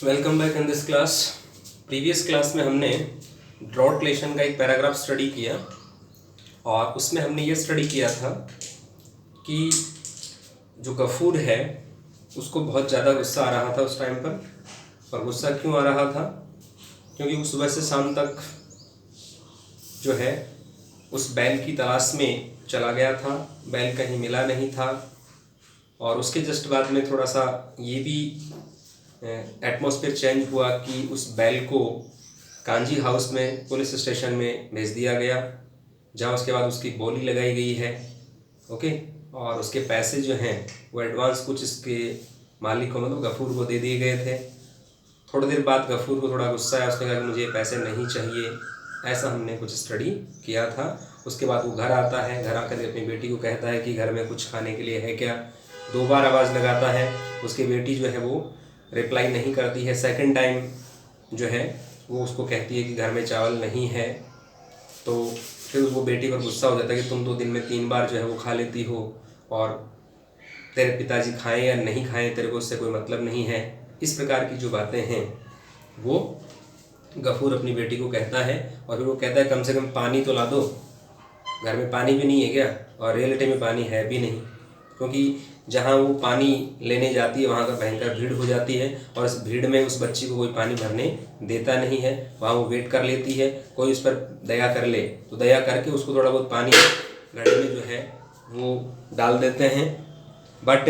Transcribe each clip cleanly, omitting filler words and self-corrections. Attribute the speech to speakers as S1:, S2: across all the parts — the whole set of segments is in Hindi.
S1: Welcome back in this class. Previous class में हमने ड्रॉट लेशन का एक पैराग्राफ स्टडी किया और उसमें हमने ये स्टडी किया था कि जो गफूर है उसको बहुत ज़्यादा गुस्सा आ रहा था उस टाइम पर। और गुस्सा क्यों आ रहा था? क्योंकि वो सुबह से शाम तक जो है उस बैल की तलाश में चला गया था, बैल कहीं मिला नहीं था। और उसके जस्ट बाद में थोड़ा सा ये भी एटमॉस्फेयर चेंज हुआ कि उस बैल को कांजी हाउस में पुलिस स्टेशन में भेज दिया गया, जहाँ उसके बाद उसकी बोली लगाई गई है। ओके, और उसके पैसे जो हैं वो एडवांस कुछ इसके मालिक को मतलब गफूर को दे दिए गए थे। थोड़ी देर बाद गफूर को थोड़ा गुस्सा आया, उसने कहा कि मुझे ये पैसे नहीं चाहिए। ऐसा हमने कुछ स्टडी किया था। उसके बाद वो घर आता है, घर आकर अपनी बेटी को कहता है कि घर में कुछ खाने के लिए है क्या। 2 बार आवाज़ लगाता है, उसकी बेटी जो है वो रिप्लाई नहीं करती है। सेकंड टाइम जो है वो उसको कहती है कि घर में चावल नहीं है। तो फिर वो बेटी पर गुस्सा हो जाता है कि तुम तो दिन में 3 बार जो है वो खा लेती हो और तेरे पिताजी खाएं या नहीं खाएं तेरे को उससे कोई मतलब नहीं है। इस प्रकार की जो बातें हैं वो गफूर अपनी बेटी को कहता है। और फिर वो कहता है कम से कम पानी तो ला दो, घर में पानी भी नहीं है क्या? और रियलिटी में पानी है भी नहीं, क्योंकि जहाँ वो पानी लेने जाती है वहाँ का भयंकर भीड़ हो जाती है और इस भीड़ में उस बच्ची को कोई पानी भरने देता नहीं है। वहाँ वो वेट कर लेती है, कोई उस पर दया कर ले तो दया करके उसको थोड़ा बहुत पानी घड़े में जो है वो डाल देते हैं। बट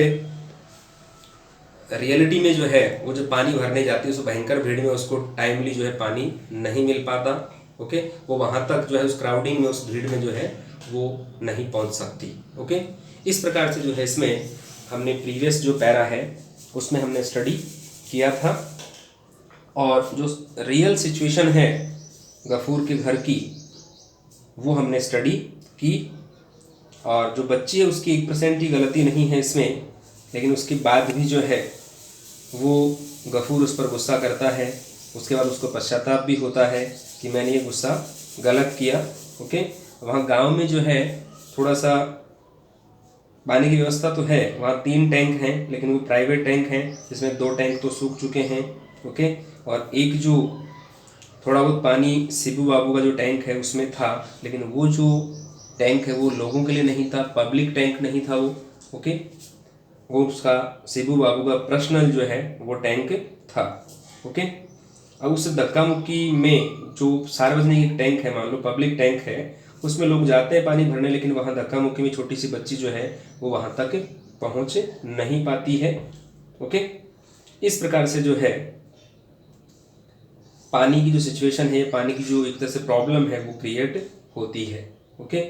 S1: रियलिटी में जो है वो जो पानी भरने जाती है उस भयंकर भीड़ में उसको टाइमली जो है पानी नहीं मिल पाता। ओके, वो वहाँ तक जो है उस क्राउडिंग में उस भीड़ में जो है वो नहीं पहुँच सकती। ओके, इस प्रकार से जो है इसमें हमने प्रीवियस जो पैरा है उसमें हमने स्टडी किया था। और जो रियल सिचुएशन है गफूर के घर की वो हमने स्टडी की। और जो बच्ची है उसकी 1% की गलती नहीं है इसमें, लेकिन उसके बाद भी जो है वो गफूर उस पर गुस्सा करता है। उसके बाद उसको पश्चाताप भी होता है कि मैंने ये गुस्सा गलत किया। ओके, वहाँ गांव में जो है थोड़ा सा पानी की व्यवस्था तो है, वहाँ 3 टैंक हैं लेकिन वो प्राइवेट टैंक हैं जिसमें 2 टैंक तो सूख चुके हैं। ओके, और एक जो थोड़ा बहुत पानी शिबू बाबू का जो टैंक है उसमें था, लेकिन वो जो टैंक है वो लोगों के लिए नहीं था, पब्लिक टैंक नहीं था वो। ओके, वो उसका शिबू बाबू का पर्सनल जो है वो टैंक था। ओके, अब उस धक्का मुक्की में जो सार्वजनिक एक टैंक है, मान लो पब्लिक टैंक है, उसमें लोग जाते हैं पानी भरने, लेकिन वहाँ धक्का मुक्की में छोटी सी बच्ची जो है वो वहाँ तक पहुँच नहीं पाती है। ओके, इस प्रकार से जो है पानी की जो सिचुएशन है, पानी की जो एक तरह से प्रॉब्लम है वो क्रिएट होती है। ओके,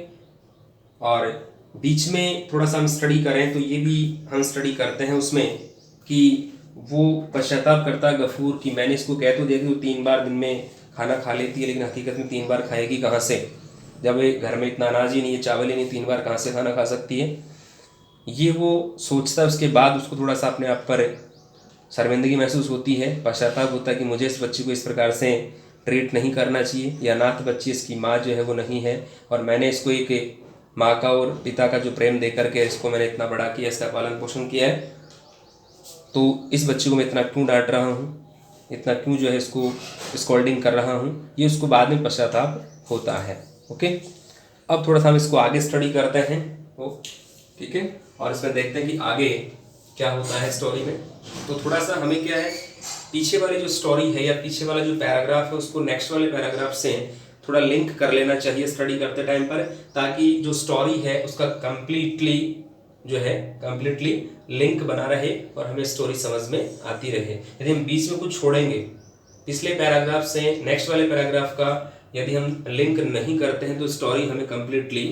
S1: और बीच में थोड़ा सा हम स्टडी करें तो ये भी हम स्टडी करते हैं उसमें कि वो पश्चाताप करता है गफूर कि मैंने इसको कह तो दिया कि वो 3 बार दिन में खाना खा लेती है, लेकिन हकीकत में 3 बार खाएगी कहाँ से, जब घर में इतना अनाज ही नहीं है, चावल ही नहीं, 3 बार कहाँ से खाना खा सकती है। ये वो सोचता है। उसके बाद उसको थोड़ा सा अपने आप पर शर्मिंदगी महसूस होती है, पश्चाताप होता है कि मुझे इस बच्ची को इस प्रकार से ट्रीट नहीं करना चाहिए। या अनाथ बच्ची, इसकी माँ जो है वो नहीं है और मैंने इसको एक माँ का और पिता का जो प्रेम दे करके इसको मैंने इतना बड़ा किया, इसका पालन पोषण किया है, तो इस बच्ची को मैं इतना क्यों डांट रहा हूँ, इतना क्यों जो है इसको स्कोल्डिंग कर रहा हूँ, ये उसको बाद में पश्चाताप होता है। ओके, अब थोड़ा सा हम इसको आगे स्टडी करते हैं। ठीक है, और इसमें देखते हैं कि आगे क्या होता है स्टोरी में। तो थोड़ा सा हमें क्या है, पीछे वाली जो स्टोरी है या पीछे वाला जो पैराग्राफ है उसको नेक्स्ट वाले पैराग्राफ से थोड़ा लिंक कर लेना चाहिए स्टडी करते टाइम पर, ताकि जो स्टोरी है उसका कंप्लीटली लिंक बना रहे और हमें स्टोरी समझ में आती रहे। यदि हम बीच में कुछ छोड़ेंगे पिछले पैराग्राफ से नेक्स्ट वाले पैराग्राफ का, यदि हम लिंक नहीं करते हैं तो स्टोरी हमें कंप्लीटली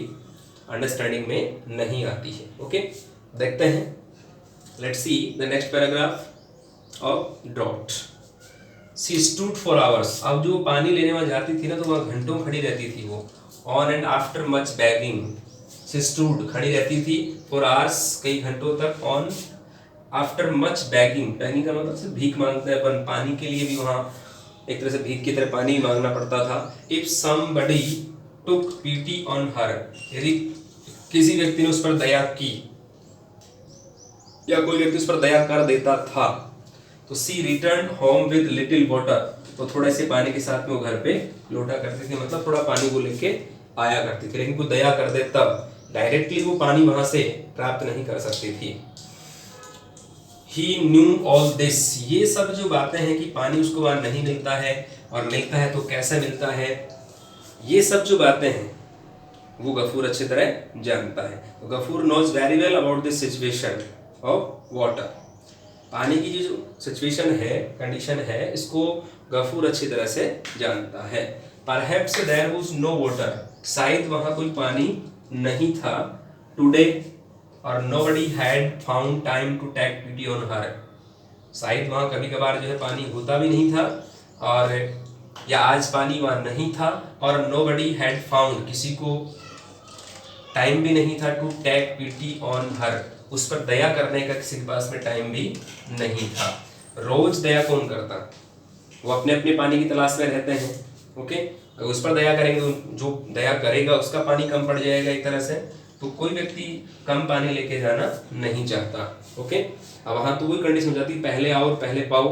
S1: अंडरस्टैंडिंग में नहीं आती है। ओके, देखते हैं। Let's see the next paragraph of drought. She stood for hours. अब जो पानी लेने वहाँ जाती थी ना तो वहाँ घंटों खड़ी रहती थी वो। On and after much bagging, she stood खड़ी रहती थी फॉर आवर्स, कई घंटों तक। On after much bagging, bagging का मतलब सिर्फ भीख मांगते हैं अपन, पानी के लिए भी वहाँ एक तरह से भीख की तरह पानी मांगना पड़ता था। If somebody took PT on her, यदि किसी व्यक्ति ने उस पर दया की या कोई व्यक्ति उस पर दया कर देता था तो she return home with little water, तो थोड़े से पानी के साथ में वो घर पे लौटा करती थी, मतलब थोड़ा पानी वो लेके आया करती थी। लेकिन कोई दया कर दे तब डायरेक्टली वो पानी वहां से प्राप्त नहीं कर सकती थी। He knew all this, ये सब जो बातें हैं कि पानी उसको वहां नहीं मिलता है और मिलता है तो कैसे मिलता है, ये सब जो बातें हैं वो गफूर अच्छी तरह जानता है। तो Gafoor knows very well about this situation of water, पानी की जो सिचुएशन है, कंडीशन है, इसको गफूर अच्छी तरह से जानता है। Perhaps there was no water, शायद वहां कोई पानी नहीं था। टुडे और nobody had found time to take pity on her, शायद वहाँ कभी कभार जो है पानी होता भी नहीं था, और या आज पानी वहाँ नहीं था, और nobody had found, किसी को टाइम भी नहीं था, to take pity on her, उस पर दया करने का किसी के पास में टाइम भी नहीं था। रोज दया कौन करता, वो अपने अपने पानी की तलाश में रहते हैं। ओके, अगर उस पर दया करेंगे तो जो दया करेगा उसका पानी कम पड़ जाएगा एक तरह से, तो कोई व्यक्ति कम पानी लेके जाना नहीं चाहता। ओके, अब वहां तो वही कंडीशन हो जाती, पहले आओ पहले पाओ,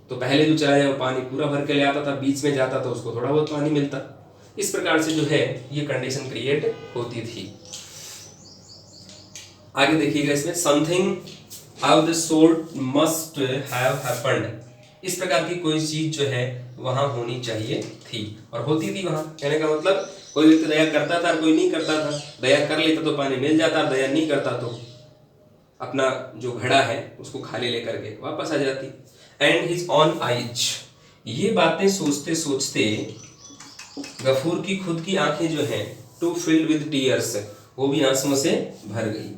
S1: तो पहले जो चला जाए वो पानी पूरा भर के ले आता था, बीच में जाता तो उसको थोड़ा बहुत पानी मिलता। इस प्रकार से जो है ये कंडीशन क्रिएट होती थी। आगे देखिएगा इसमें, something of the sort must have happened, इस प्रकार की कोई चीज जो है वहां होनी चाहिए थी और होती थी वहां। कहने का मतलब कोई व्यक्ति दया करता था, कोई नहीं करता था। दया कर लेता तो पानी मिल जाता, दया नहीं करता तो अपना जो घड़ा है उसको खाली लेकर के वापस आ जाती। एंड हिज ऑन आइज, ये बातें सोचते सोचते गफूर की खुद की आंखें जो हैं टू फिल्ड विद टीयर्स, वो भी आंसुओं से भर गई।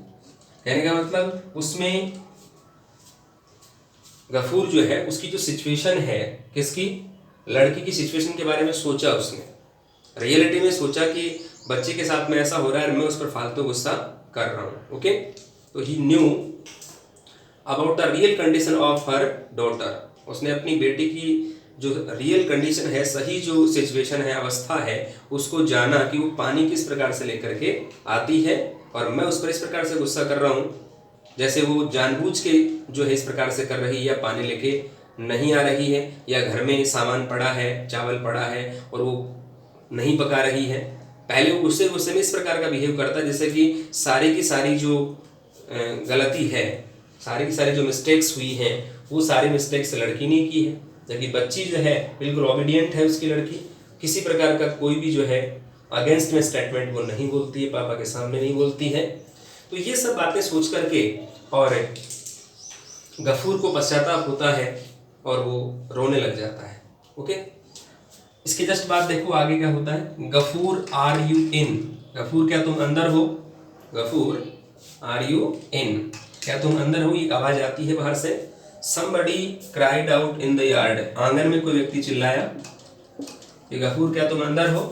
S1: कहने का मतलब उसमें गफूर जो है उसकी जो सिचुएशन है, किसकी, लड़की की सिचुएशन के बारे में सोचा उसने, रियलिटी में सोचा कि बच्चे के साथ में ऐसा हो रहा है और मैं उस पर फालतू गुस्सा कर रहा हूँ। ओके, तो he knew about the real condition of her daughter, उसने अपनी बेटी की जो रियल कंडीशन है, सही जो सिचुएशन है, अवस्था है, उसको जाना कि वो पानी किस प्रकार से लेकर के आती है और मैं उस पर इस प्रकार से गुस्सा कर रहा हूँ, जैसे वो जानबूझ के जो है इस प्रकार से कर रही है, या पानी लेके नहीं आ रही है, या घर में सामान पड़ा है, चावल पड़ा है और वो नहीं पका रही है। पहले वो गुस्से गुस्से में इस प्रकार का बिहेव करता है जैसे कि सारी की सारी जो गलती है, सारी की सारी जो मिस्टेक्स हुई हैं, वो सारी मिस्टेक्स लड़की ने की है, जबकि बच्ची जो है बिल्कुल ओबीडियंट है उसकी लड़की, किसी प्रकार का कोई भी जो है अगेंस्ट में स्टेटमेंट वो नहीं बोलती है, पापा के सामने नहीं बोलती है। तो ये सब बातें सोच करके और गफूर को पश्चाताप होता है और वो रोने लग जाता है। ओके, इसके जस्ट बाद देखो आगे क्या होता है। Ghafoor are you in, Ghafoor क्या तुम अंदर हो, गफूर आर यू इन, क्या तुम अंदर हो, एक आवाज आती है बाहर से। somebody cried out in the yard, आंगन में कोई व्यक्ति चिल्लाया कि गफूर क्या तुम अंदर हो।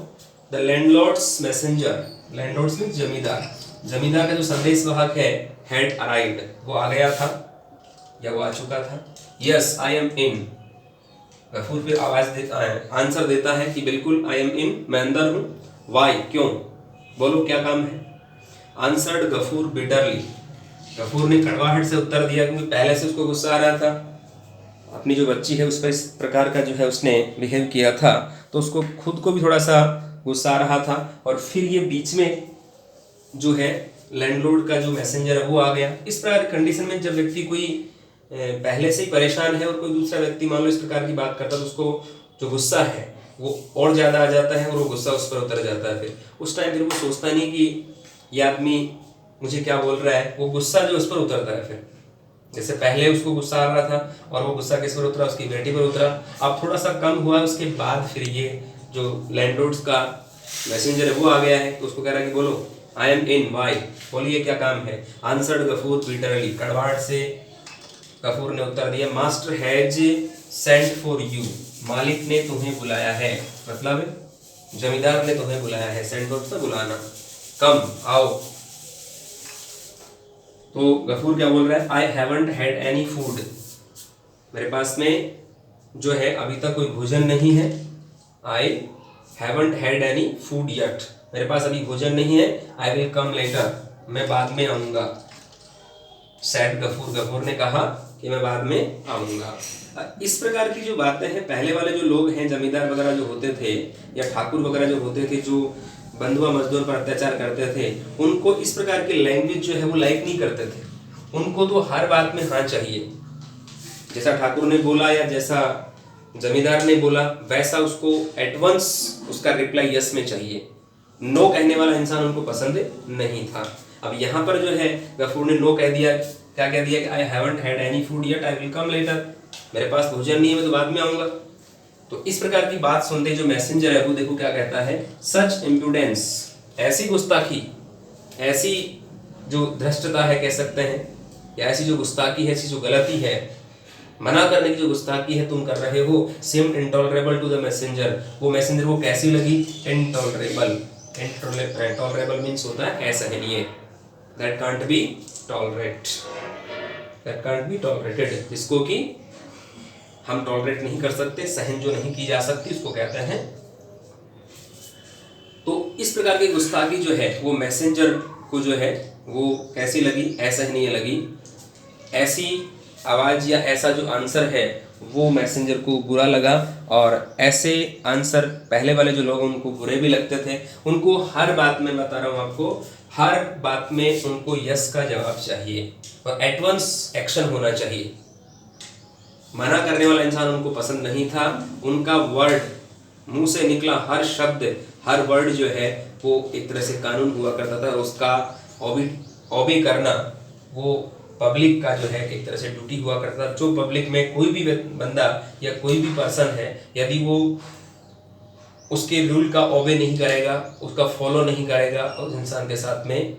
S1: The landlords messenger, landlords means जमींदार, जमींदार का जो संदेश वाहक है, हैड अराइव्ड, वो आ गया था या वो आ चुका था। यस आई एम इन, गफूर फिर आवाज देता है, आंसर देता है कि बिल्कुल आई एम इन, मैं अंदर हूँ। वाई, क्यों, बोलो क्या काम है। आंसर्ड गफूर बिटरली, गफूर ने कड़वाहट से उत्तर दिया, क्योंकि पहले से उसको गुस्सा आ रहा था, अपनी जो बच्ची है उस पर इस प्रकार का जो है उसने बिहेव किया था, तो उसको खुद को भी थोड़ा सा गुस्सा आ रहा था। और फिर ये बीच में जो है लैंडलॉर्ड का जो मैसेंजर है वो आ गया। इस प्रकार कंडीशन में जब व्यक्ति कोई पहले से ही परेशान है और कोई दूसरा व्यक्ति मान लो इस प्रकार की बात करता है, तो उसको जो गुस्सा है वो और ज़्यादा आ जाता है और वो गुस्सा उस पर उतर जाता है। फिर उस टाइम फिर वो सोचता नहीं कि ये आदमी मुझे क्या बोल रहा है, वो गुस्सा जो उस पर उतरता है। फिर जैसे पहले उसको गुस्सा आ रहा था और वो गुस्सा किस पर उतरा, उसकी बेटी पर उतरा। अब थोड़ा सा कम हुआ, उसके बाद फिर ये जो लैंडलॉर्ड्स का मैसेंजर है वो आ गया है, तो उसको कह रहा है कि बोलो आई एम इन, वाई, बोलिए क्या काम है। आंसर्ड गफूर बिटरली, कड़वाहट से गफूर ने उत्तर दिया, master has sent for you, मालिक ने तुम्हें बुलाया है, मतलब जमींदार ने तुम्हें बुलाया है। सेंट फॉर बुलाना, कम आओ। तो गफूर क्या बोल रहा है, आई हैवंट हैड एनी फूड, मेरे पास में जो है अभी तक कोई भोजन नहीं है। आई haven't had any food yet, मेरे पास अभी भोजन नहीं है। आई विल कम लेटर, मैं बाद में आऊँगा। सैड गफूर, गफूर ने कहा कि मैं बाद में आऊँगा। इस प्रकार की जो बातें हैं, पहले वाले जो लोग हैं, जमींदार वगैरह जो होते थे या ठाकुर वगैरह जो होते थे, जो बंधुआ मजदूर पर अत्याचार करते थे, उनको इस प्रकार की लैंग्वेज जो है वो लाइक नहीं करते थे। उनको तो हर बात में हाँ चाहिए, जैसा ठाकुर ने बोला या जैसा जमींदार ने बोला वैसा उसको एट वंस उसका रिप्लाई यस में चाहिए। नो कहने वाला इंसान उनको पसंद नहीं था। अब यहाँ पर जो है गफूर ने नो कह दिया, क्या कह दिया कि आई haven't had any food yet, I will come later, मेरे पास भोजन नहीं है, मैं तो बाद में आऊँगा। तो इस प्रकार की बात सुनते जो मैसेंजर है वो देखो क्या कहता है, सच इम्प्रूडेंस, ऐसी गुस्ताखी, ऐसी जो धृष्टता है कह सकते हैं, या ऐसी जो गुस्ताखी है, ऐसी जो गलती है, मना करने की जो गुस्ताखी है तुम कर रहे हो, seemed intolerable to the messenger, वो मैसेंजर को कैसी लगी, intolerable, intolerable मीन्स होता है असहनीय, that can't be tolerate, that can't be tolerated, जिसको कि हम टॉलरेट नहीं कर सकते, सहन जो नहीं की जा सकती उसको कहते हैं। तो इस प्रकार की गुस्ताखी जो है वो मैसेंजर को जो है वो कैसी लगी, असहनीय लगी। ऐसी आवाज़ या ऐसा जो आंसर है वो मैसेंजर को बुरा लगा, और ऐसे आंसर पहले वाले जो लोग उनको बुरे भी लगते थे। उनको हर बात में, बता रहा हूँ आपको, हर बात में उनको यस का जवाब चाहिए और एट वंस एक्शन होना चाहिए। मना करने वाला इंसान उनको पसंद नहीं था। उनका वर्ड, मुंह से निकला हर शब्द, हर वर्ड जो है वो एक तरह से कानून हुआ करता था, और उसका ऑबी करना वो पब्लिक का जो है एक तरह से ड्यूटी हुआ करता था। जो पब्लिक में कोई भी बंदा या कोई भी पर्सन है, यदि वो उसके रूल का ऑबे नहीं करेगा, उसका फॉलो नहीं करेगा, उस इंसान के साथ में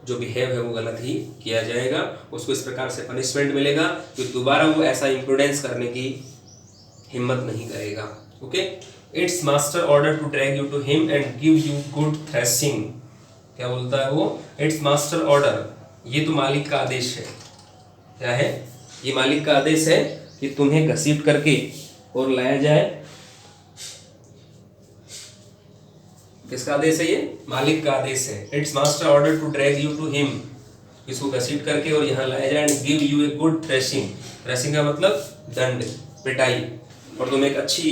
S1: जो बिहेव है वो गलत ही किया जाएगा। उसको इस प्रकार से पनिशमेंट मिलेगा कि दोबारा वो ऐसा इम्प्रूडेंस करने की हिम्मत नहीं करेगा। Okay, it's master order to drag you to him and give you good thrashing. क्या बोलता है वो, इट्स मास्टर ऑर्डर, ये तो मालिक का आदेश है। क्या है ये, मालिक का आदेश है कि तुम्हें घसीट करके और लाया जाए। किसका आदेश है ये, मालिक का आदेश है। It's master order to drag you to him, इसको घसीट करके और यहाँ लाया जाए। And give you a good thrashing, thrashing का मतलब दंड, पिटाई, और तुम्हें एक अच्छी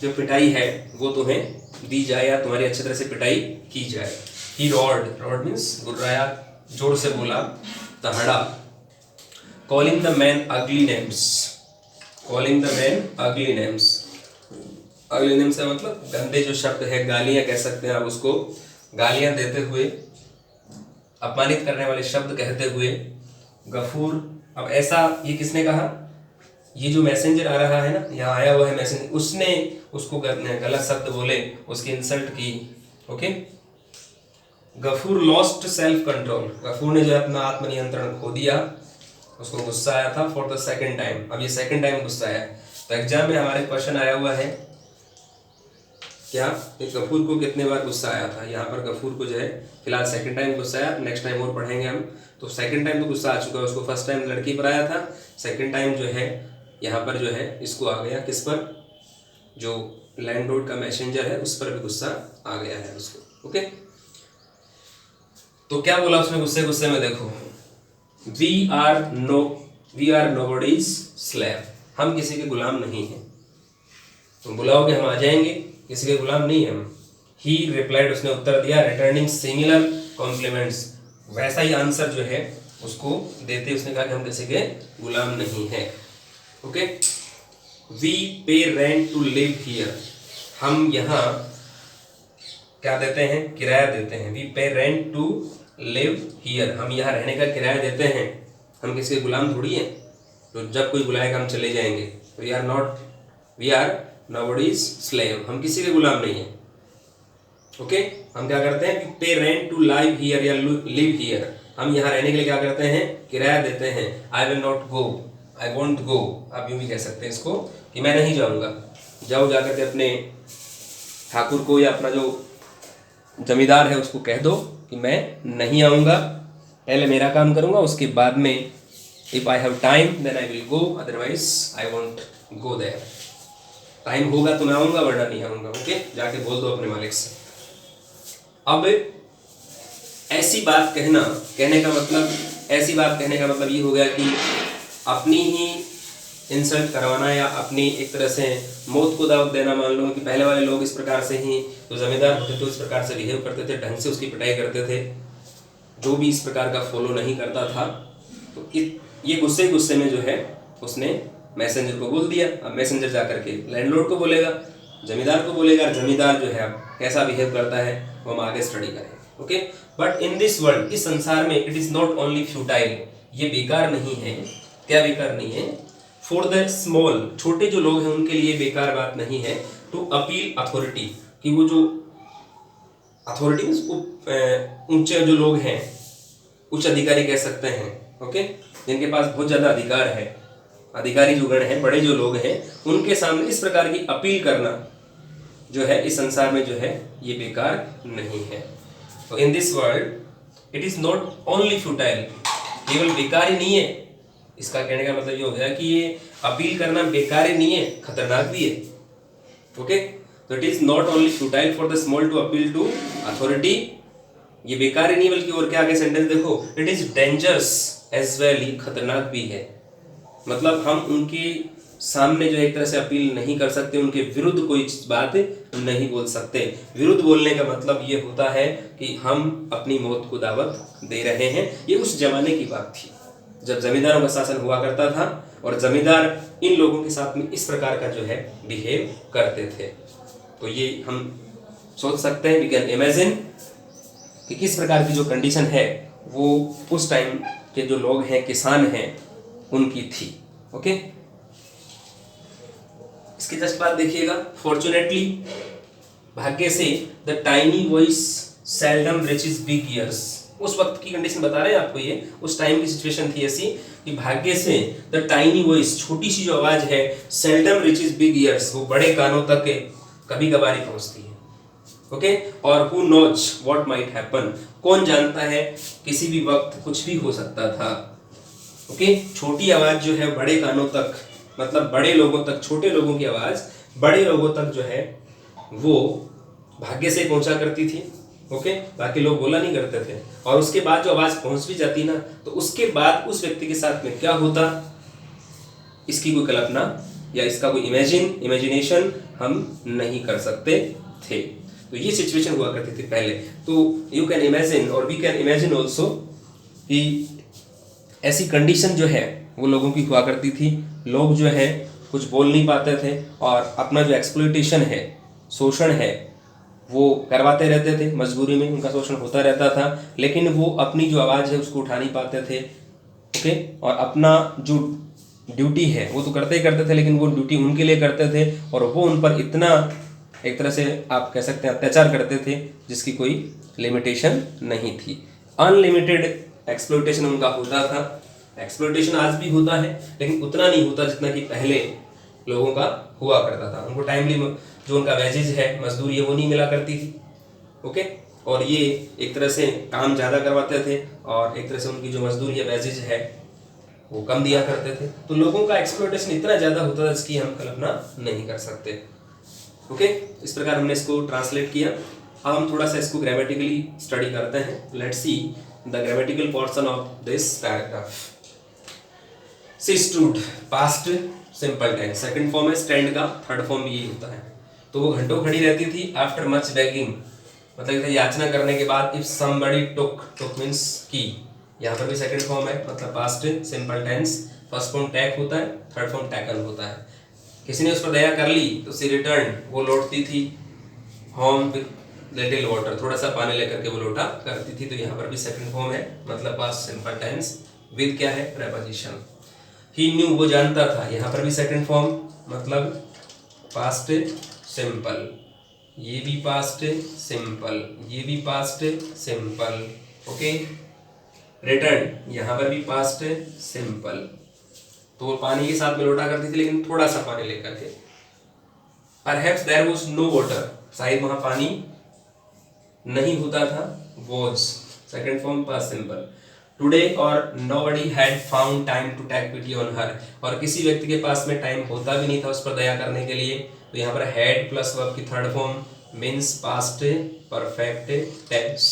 S1: जो पिटाई है वो तुम्हें दी जाए या तुम्हारी अच्छी तरह से पिटाई की जाए। ही रॉड, रॉड मीन्स गुर्राया, जोर से बोला, दहाड़ा। कॉलिंग द मैन अगली नेम्स, कॉलिंग द मैन अगली नेम्स, अगली नेम्स का मतलब गंदे जो शब्द है, गालियां कह सकते हैं आप उसको, गालियां देते हुए, अपमानित करने वाले शब्द कहते हुए गफूर। अब ऐसा ये किसने कहा, ये जो मैसेंजर आ रहा है ना, यहाँ आया हुआ है मैसेंजर, उसने उसको गलत शब्द बोले, उसकी इंसल्ट की। Okay, Ghafoor lost self control, Ghafoor ने जो अपना आत्मनियंत्रण खो दिया, उसको गुस्सा आया था फॉर द सेकंड टाइम। अब ये सेकंड टाइम गुस्सा आया। तो एग्जाम में हमारे क्वेश्चन आया हुआ है क्या, कि गफूर को कितने बार गुस्सा आया था। यहाँ पर गफूर को जो है फिलहाल सेकंड टाइम गुस्सा आया, नेक्स्ट टाइम और पढ़ेंगे हम। तो सेकंड टाइम तो गुस्सा आ चुका है उसको, फर्स्ट टाइम लड़की पर आया था, सेकंड टाइम जो है यहाँ पर जो है इसको आ गया, किस पर, जो लैंडलॉर्ड का मैसेंजर है उस पर भी गुस्सा आ गया है उसको। ओके, तो क्या बोला उसने गुस्से गुस्से में, देखो, वी आर नोबडीज स्लेव, हम किसी के गुलाम नहीं हैं। तुम बुलाओगे हम आ जाएंगे, किसी के गुलाम नहीं है हम। ही रिप्लाइड, उसने उत्तर दिया, रिटर्निंग सिमिलर कॉम्प्लीमेंट्स, वैसा ही आंसर जो है उसको देते उसने कहा कि हम किसी के गुलाम नहीं है। ओके, वी पे रेंट टू लिव हियर, हम यहाँ क्या देते हैं, किराया देते हैं। वी पे रेंट टू लिव हियर, हम यहाँ रहने का किराया देते हैं, हम किसी के गुलाम थोड़ी हैं। तो जब कोई बुलाएगा हम चले जाएंगे। तो वी आर नोबडीज स्लेव, हम किसी के गुलाम नहीं हैं। ओके, हम क्या करते हैं, पे रेंट टू लाइव हियर या लिव हियर, हम यहाँ रहने के लिए क्या करते हैं, किराया देते हैं। I will not go, I won't go, आप यूँ भी कह सकते हैं इसको कि मैं नहीं जाऊँगा। जाओ जाकर के अपने ठाकुर को या अपना जो जमींदार है उसको कह दो कि मैं नहीं आऊँगा, पहले मेरा काम करूँगा, उसके बाद में if I have time then I will go, otherwise I won't go there. Time होगा तो मैं आऊँगा, वरना नहीं आऊँगा। ओके, जाके बोल दो अपने मालिक से। अब ऐसी बात कहने का मतलब ये हो गया कि अपनी ही इंसल्ट करवाना या अपनी एक तरह से मौत को दावत देना। मान लो कि पहले वाले लोग इस प्रकार से ही, जो जमींदार होते थे इस प्रकार से बिहेव करते थे, ढंग से उसकी पिटाई करते थे। जो भी इस प्रकार का फॉलो नहीं करता था तो ये गुस्से में जो है उसने मैसेंजर को बोल दिया। अब मैसेंजर जा करके लैंडलॉर्ड को बोलेगा, जमींदार को बोलेगा, जमींदार जो है अब कैसा बिहेव करता है वो हम आगे स्टडी करें। Okay, but in this world, इस संसार में, it is not only futile, ये बेकार नहीं है। क्या बेकार नहीं है? फॉर द स्मॉल, छोटे जो लोग हैं उनके लिए बेकार बात नहीं है। टू अपील अथॉरिटी, कि वो जो अथॉरिटी ऊंचे जो लोग हैं, उच्च अधिकारी कह सकते हैं, ओके, जिनके पास बहुत ज्यादा अधिकार है, अधिकारी जो गण हैं, बड़े जो लोग हैं, उनके सामने इस प्रकार की अपील करना जो है इस संसार में जो है ये बेकार नहीं है। तो इन this world it is not only futile, केवल बेकार ही नहीं है। इसका कहने का मतलब ये हो गया कि ये अपील करना बेकार ही नहीं है, खतरनाक भी है। ओके, तो it is not only futile for the small to appeal to authority, ये बेकार ही नहीं बल्कि और क्या आगे सेंटेंस देखो, it is dangerous as well, ही खतरनाक भी है। मतलब हम उनके सामने जो एक तरह से अपील नहीं कर सकते, उनके विरुद्ध कोई बात नहीं बोल सकते। विरुद्ध बोलने का मतलब ये होता है कि हम अपनी मौत को दावत दे रहे हैं। ये उस जमाने की बात थी जब जमींदारों का शासन हुआ करता था और जमींदार इन लोगों के साथ में इस प्रकार का जो है बिहेव करते थे। तो ये हम सोच सकते हैं, वी कैन इमेजिन कि किस प्रकार की जो कंडीशन है वो उस टाइम के जो लोग हैं, किसान हैं, उनकी थी। ओके, इसके जस्ट बाद देखिएगा, फॉर्चुनेटली, भाग्य से, the tiny voice seldom reaches big years. उस वक्त की कंडीशन बता रहे हैं आपको, ये उस टाइम की सिचुएशन थी ऐसी कि भाग्य से द टाइनी वॉइस, छोटी सी जो आवाज है, सेल्डम रीचेस बिग ईयर्स, वो बड़े कानों तक कभी कभार ही पहुंचती है। ओके, और who knows what might happen, कौन जानता है किसी भी वक्त कुछ भी हो सकता था। ओके, छोटी आवाज जो है बड़े कानों तक, मतलब बड़े लोगों तक, छोटे लोगों की आवाज बड़े लोगों तक जो है वो भाग्य से पहुंचा करती थी। ओके, बाकी लोग बोला नहीं करते थे। और उसके बाद जो आवाज पहुंच भी जाती ना, तो उसके बाद उस व्यक्ति के साथ में क्या होता, इसकी कोई कल्पना या इसका कोई इमेजिनेशन हम नहीं कर सकते थे। तो ये सिचुएशन हुआ करती थी पहले। तो यू कैन इमेजिन और वी कैन इमेजिन ऑल्सो कि ऐसी कंडीशन जो है वो लोगों की हुआ करती थी। लोग जो है कुछ बोल नहीं पाते थे और अपना जो एक्सप्लॉइटेशन है, शोषण है, वो करवाते रहते थे। मजबूरी में उनका शोषण होता रहता था, लेकिन वो अपनी जो आवाज़ है उसको उठा नहीं पाते थे। ओके, और अपना जो ड्यूटी है वो तो करते ही करते थे, लेकिन वो ड्यूटी उनके लिए करते थे और वो उन पर इतना एक तरह से आप कह सकते हैं अत्याचार करते थे जिसकी कोई लिमिटेशन नहीं थी। अनलिमिटेड एक्सप्लॉइटेशन उनका होता था। एक्सप्लॉइटेशन आज भी होता है, लेकिन उतना नहीं होता जितना कि पहले लोगों का हुआ करता था। उनको टाइमली जो उनका वेजेज है, मजदूरी है, वो नहीं मिला करती थी। ओके, और ये एक तरह से काम ज़्यादा करवाते थे और एक तरह से उनकी जो मजदूरी है, वेजेज है, वो कम दिया करते थे। तो लोगों का एक्सप्लॉइटेशन इतना ज़्यादा होता था जिसकी हम कल्पना नहीं कर सकते। ओके, इस प्रकार हमने इसको ट्रांसलेट किया। अब हम थोड़ा सा इसको ग्रामेटिकली स्टडी करते हैं। Let's see the grammatical portion of this paragraph. She stood, past simple tense, second form है स्टैंड का, थर्ड फॉर्म यही होता है। तो वो घंटों खड़ी रहती थी। आफ्टर मच बेगिंग, मतलब याचना करने के बाद, इफ समबडी टुक मींस की, यहाँ पर भी सेकंड फॉर्म है, मतलब past simple tense. First form take होता है, थर्ड फॉर्म टेकन होता है। किसी ने उस पर दया कर ली तो सी रिटर्न, वो लौटती थी। होम विद लिटिल वाटर, थोड़ा सा पानी लेकर के वो लौटा करती थी। तो यहाँ पर भी सेकंड फॉर्म है, मतलब पास्ट सिंपल टेंस विद क्या है, प्रेपोजिशन। ही न्यू, वो जानता था, यहाँ पर भी सेकंड फॉर्म, मतलब पास्ट सिंपल। ये भी पास्ट सिंपल, ये भी पास्ट सिंपल। ओके, रिटर्न, यहाँ पर भी पास्ट सिंपल। तो वो पानी के साथ में लौटा करती थी, लेकिन थोड़ा सा पानी लेकर के। Perhaps there was no water, शायद वहां पानी नहीं होता था। Was second form past simple. Today और nobody had found time to take pity on her, और किसी व्यक्ति के पास में टाइम होता भी नहीं था उस पर दया करने के लिए। तो यहाँ पर हैड प्लस वर्ब की third form means past perfect tense.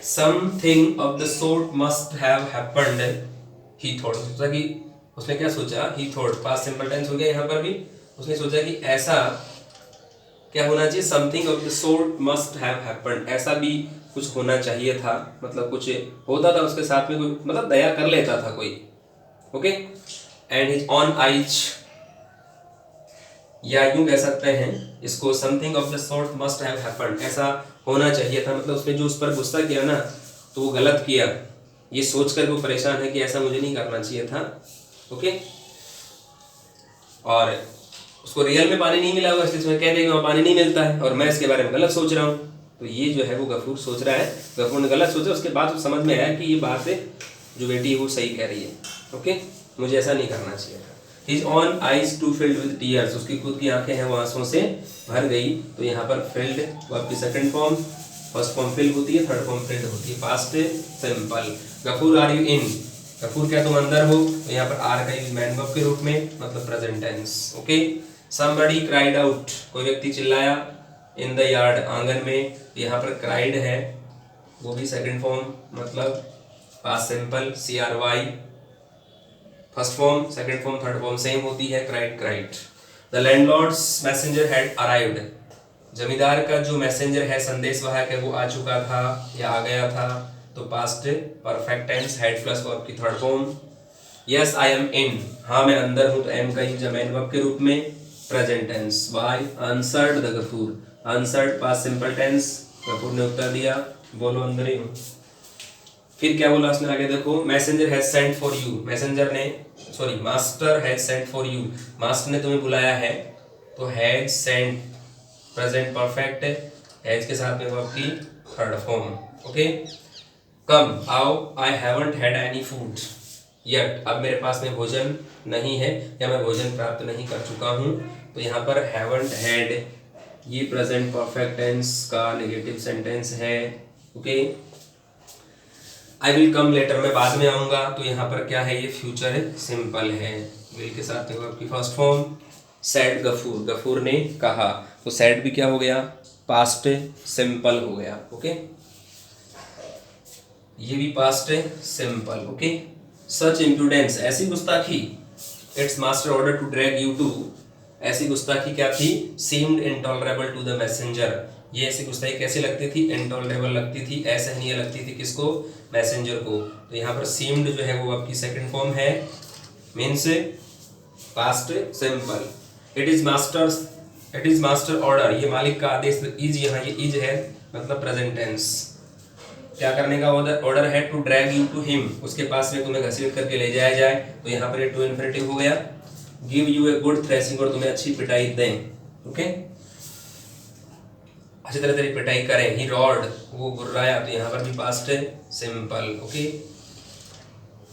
S1: Something of the sort must have happened he thought, सोचा कि उसने क्या सोचा, he thought, past simple tense हो गया यहाँ पर भी, उसने सोचा कि ऐसा क्या होना चाहिए, something of the sort must have happened, ऐसा भी कुछ होना चाहिए था, मतलब कुछ होता था उसके साथ में, कोई मतलब दया कर लेता था कोई, okay. And his on eyes, या यूं कह सकते हैं इसको, something of the sort must have happened, ऐसा होना चाहिए था, मतलब उसने जो उस पर गुस्सा किया ना तो वो गलत किया, ये सोचकर वो परेशान है कि ऐसा मुझे नहीं करना चाहिए था, ओके। और उसको रियल में पानी नहीं मिला होगा, इसलिए उसमें कह देगा वहाँ पानी नहीं मिलता है और मैं इसके बारे में गलत सोच रहा हूँ, तो ये जो है वो गफूर सोच रहा है, गफूर ने गलत सोचा, उसके बाद समझ में आया कि ये बात जो बेटी है वो सही कह रही है, ओके, मुझे ऐसा नहीं करना चाहिए था। His own eyes too filled with tears, उसकी खुद की आंखें हैं वो आंसुओं से भर गई, तो यहाँ पर filled वर्ब की second form, first form fill होती है, थर्ड फॉर्म filled होती है, past simple. Ghafoor are you in, Ghafoor क्या तुम अंदर हो, तो यहाँ पर आर का यूज मैन वर्ब के रूप में, मतलब present tense, okay. somebody cried out, कोई व्यक्ति चिल्लाया, in the yard, आंगन में, यहाँ पर cried है वो भी सेकंड फॉर्म, मतलब past simple, CRY, first form, second form, third form same होती है, cried cried. The landlords messenger had arrived, जमींदार का जो मैसेंजर है, संदेशवाहक है, वो आ चुका था या आ गया था, तो past perfect tense, had plus verb की third form. Yes I am in, हाँ मैं अंदर हूँ, तो एम का यूज मैन वर्ब के रूप में, present tense. Why answered the Ghafoor, answered past simple tense, Ghafoor ने उत्तर दिया, बोलो अंदर ही हूँ। फिर क्या बोला उसने आगे देखो, messenger has sent for you, messenger ने sorry master has sent for you, master ने तुम्हें बुलाया है, तो has sent present perfect, has के साथ में वर्ब की थर्ड फॉर्म, ओके। कम आओ, I haven't had any food yet, अब मेरे पास में भोजन नहीं है या मैं भोजन प्राप्त नहीं कर चुका हूँ, तो यहाँ पर हैवंट हैड ये प्रेजेंट परफेक्ट टेंस का नेगेटिव सेंटेंस है, okay. I will come later, मैं बाद में आऊंगा, तो यहाँ पर क्या है, ये फ्यूचर सिंपल है, विल के साथ में वर्ब की first form. Said Ghafoor, Ghafoor ने कहा, तो सैड भी क्या हो गया, पास्ट सिंपल हो गया, ओके, ये भी past simple, okay. Such imprudence, ऐसी गुस्ताखी, it's master order to drag you to, ऐसी गुस्ताखी क्या थी, seemed intolerable to the messenger, ये ऐसी गुस्ताखी कैसी लगती थी, इनटॉलरेबल लगती थी, असहनीय लगती थी, किसको, मैसेंजर को, तो यहाँ पर सीम्ड जो है वो आपकी सेकंड फॉर्म है, means past simple. It is master order, ये मालिक का आदेश, इज यहाँ ये इज है, मतलब प्रेजेंट टेंस, क्या करने का ऑर्डर है, to drag you to him, उसके पास में तुम्हें घसीट करके ले जाया जाए, तो यहाँ पर ये टू इन्फिनिटिव हो गया। Give you a good threshing, और तुम्हें अच्छी पिटाई दें, ओके, अच्छी तरह तेरी पिटाई करें। ही रॉड, वो गुर्राया, तो यहाँ पर भी past simple, okay.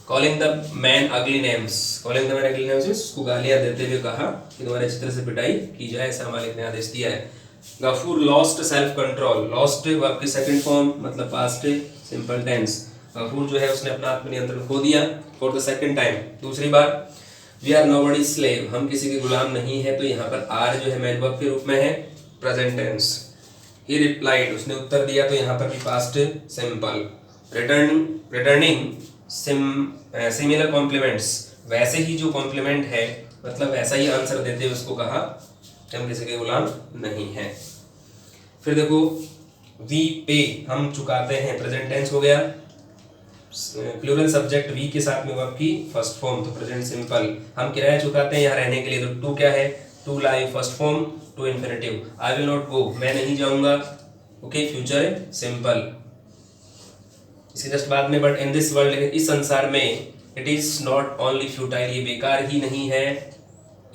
S1: Calling the man अगली नेम्स, कॉलिंग द मैन अगली नेम्स, उसको गालियां देते हुए कहा कि तुम्हारे अच्छी तरह से पिटाई की जाए, ऐसा मालिक ने आदेश दिया है। Ghafoor lost self control, lost verb की सेकंड फॉर्म, मतलब पास्ट सिंपल टेंस, गफूर जो है उसने अपना आत्मनियंत्रण खो दिया, फॉर द सेकंड टाइम, दूसरी बार। वी आर नोबडी स्लेव, हम किसी के गुलाम नहीं है, तो यहाँ पर आर जो है मैन वर्ब के रूप में है, प्रेजेंट टेंस। ही रिप्लाइड, उसने उत्तर दिया, तो यहाँ पर भी past simple. Returning similar compliments, वैसे ही जो कॉम्प्लीमेंट है, मतलब वैसा ही आंसर देते हुए उसको कहा हम किसी के गुलाम नहीं है। फिर देखो, वी पे, हम चुकाते हैं, प्रेजेंट टेंस हो गया, प्लूरल सब्जेक्ट वी के साथ में वर्ब की फर्स्ट फॉर्म, तो प्रेजेंट सिंपल। हम किराया चुकाते हैं यहाँ रहने के लिए, तो टू क्या है, to live first form, to infinitive. I will not go, मैं नहीं जाऊंगा, ओके, फ्यूचर सिंपल। इसके जस्ट बाद में, बट इन दिस वर्ल्ड, इस संसार में, it is not only futile, ये बेकार ही नहीं है,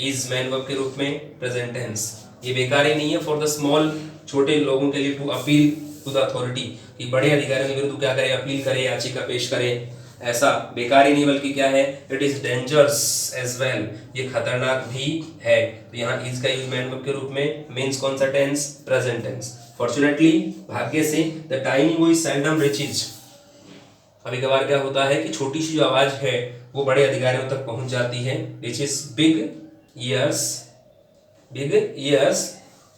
S1: इज मैन वर्ब के रूप में, प्रेजेंट टेंस, ये बेकार ही नहीं है, फॉर द स्मॉल, छोटे लोगों के लिए, to appeal to the authority, कि बड़े अधिकारियों के विरुद्ध क्या करे, अपील करे, याचिका पेश करे, ऐसा बेकार ही नहीं, बल्कि क्या है, it is dangerous as well, ये खतरनाक भी है, तो यहाँ इज का यूज मैन वर्ब के रूप में, मीन्स कौन सा टेंस, प्रेजेंट टेंस। फॉर्चुनेटली, भाग्य से, the tiny voice seldom reaches, कभी कभार क्या होता है कि छोटी सी जो आवाज है वो बड़े अधिकारियों तक पहुंच जाती है, विच इज बिग ईयर्स,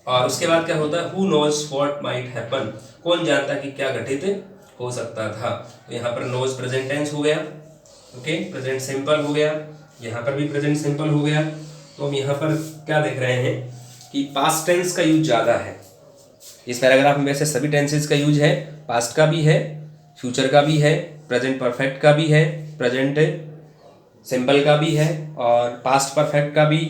S1: और उसके बाद क्या होता है, who knows what might happen, कौन जानता कि क्या घटित हो सकता था, तो यहाँ पर नोज प्रेजेंट टेंस हो गया, ओके, प्रेजेंट सिंपल हो गया, यहाँ पर भी प्रेजेंट सिंपल हो गया। तो हम यहाँ पर क्या देख रहे हैं कि पास्ट टेंस का यूज ज़्यादा है इस पैराग्राफ में। वैसे सभी टेंसेस का यूज है, पास्ट का भी है, फ्यूचर का भी है, प्रेजेंट परफेक्ट का भी है, प्रेजेंट सिंपल का भी है, और पास्ट परफेक्ट का भी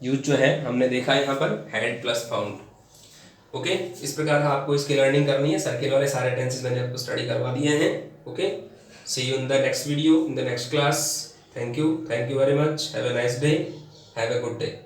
S1: यूज जो है हमने देखा यहाँ पर हैड प्लस फाउंड। ओके, इस प्रकार आपको इसकी लर्निंग करनी है। सर्किल वाले सारे टेंसेस मैंने आपको स्टडी करवा दिए हैं। Okay, see you in the next video, in the next class. Thank you very much, have a nice day, have a good day.